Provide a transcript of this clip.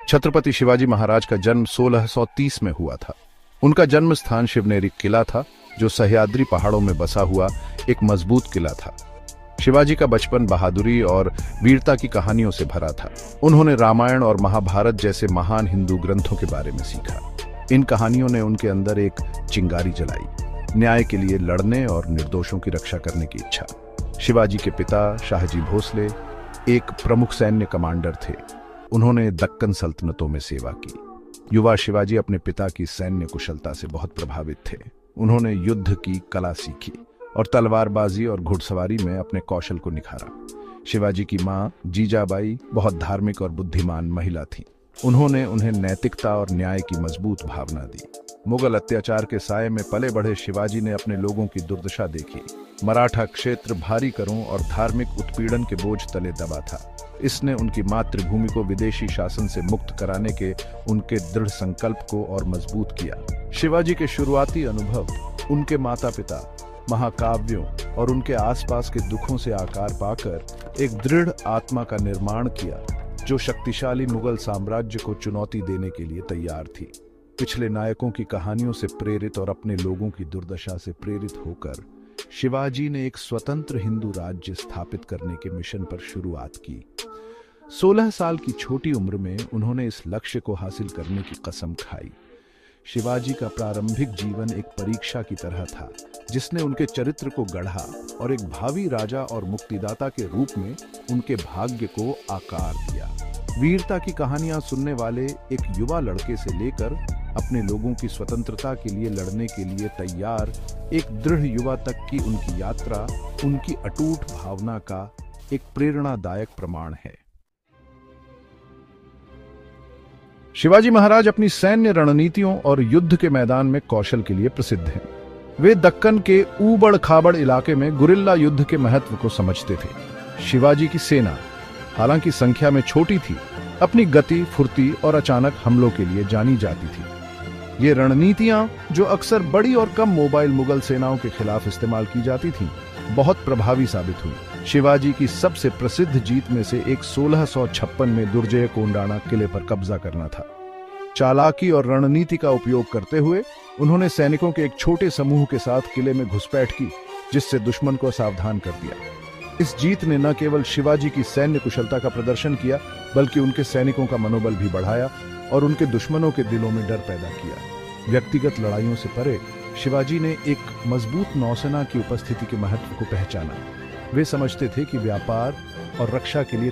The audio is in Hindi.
छत्रपति शिवाजी महाराज का जन्म 1630 में हुआ था। उनका जन्म स्थान शिवनेरी किला था, जो सह्याद्री पहाड़ों में बसा हुआ एक मजबूत किला था। शिवाजी का बचपन बहादुरी और वीरता की कहानियों से भरा था। उन्होंने रामायण और महाभारत जैसे महान हिंदू ग्रंथों के बारे में सीखा। इन कहानियों ने उनके अंदर एक चिंगारी जलाई, न्याय के लिए लड़ने और निर्दोषों की रक्षा करने की इच्छा। शिवाजी के पिता शाहजी भोसले एक प्रमुख सैन्य कमांडर थे। उन्होंने दक्कन सल्तनतों में सेवा की। युवा शिवाजी अपने पिता की सैन्य कुशलता से बहुत प्रभावित थे। उन्होंने युद्ध की कला सीखी और तलवारबाजी और घुड़सवारी में अपने कौशल को निखारा। शिवाजी की मां जीजाबाई बहुत धार्मिक और बुद्धिमान महिला थीं। उन्होंने उन्हें नैतिकता और न्याय की मजबूत भावना दी। मुगल अत्याचार के साये में पले बढ़े शिवाजी ने अपने लोगों की दुर्दशा देखी। मराठा क्षेत्र भारी करों और धार्मिक उत्पीड़न के बोझ तले दबा था। इसने उनकी मातृभूमि को विदेशी शासन से मुक्त कराने के उनके दृढ़ संकल्प को और मजबूत किया। शिवाजी के शुरुआती अनुभव उनके माता पिता, महाकाव्यों और उनके आसपास के दुखों से आकार पाकर एक दृढ़ आत्मा का निर्माण किया, जो शक्तिशाली मुगल साम्राज्य को चुनौती देने के लिए तैयार थी। पिछले नायकों की कहानियों से प्रेरित और अपने लोगों की दुर्दशा से प्रेरित होकर शिवाजी ने एक स्वतंत्र हिंदू राज्य स्थापित करने के मिशन पर शुरुआत की। 16 साल की छोटी उम्र में उन्होंने इस लक्ष्य को हासिल करने की कसम खाई। शिवाजी का प्रारंभिक जीवन एक परीक्षा की तरह था, जिसने उनके चरित्र को गढ़ा और एक भावी राजा और मुक्तिदाता के रूप में उनके भाग्य को आकार दिया। वीरता की कहानियां सुनने वाले एक युवा लड़के से लेकर अपने लोगों की स्वतंत्रता के लिए लड़ने के लिए तैयार एक दृढ़ युवा तक की उनकी यात्रा उनकी अटूट भावना का एक प्रेरणादायक प्रमाण है। शिवाजी महाराज अपनी सैन्य रणनीतियों और युद्ध के मैदान में कौशल के लिए प्रसिद्ध हैं। वे दक्कन के ऊबड़ खाबड़ इलाके में गुरिल्ला युद्ध के महत्व को समझते थे। शिवाजी की सेना हालांकि संख्या में छोटी थी, अपनी गति, फुर्ती और अचानक हमलों के लिए जानी जाती थी। ये रणनीतियां, जो अक्सर बड़ी और कम मोबाइल मुगल सेनाओं के खिलाफ इस्तेमाल की जाती थीं, बहुत प्रभावी साबित हुई। शिवाजी की सबसे प्रसिद्ध जीत में से एक 1656 में दुर्जय कोंडाणा किले पर कब्जा करना था। चालाकी और रणनीति का उपयोग करते हुए उन्होंने सैनिकों के एक छोटे समूह के साथ किले में घुसपैठ की, जिससे दुश्मन को सावधान कर दिया। इस जीत ने न केवल शिवाजी की सैन्य कुशलता का प्रदर्शन किया, बल्कि उनके सैनिकों का मनोबल भी बढ़ाया और उनके दुश्मनों के दिलों में डर पैदा किया। व्यक्तिगत लड़ाइयों से परे शिवाजी ने एक मजबूत नौसेना की उपस्थिति के महत्व को पहचाना। वे समझते थे कि व्यापार और रक्षा के लिए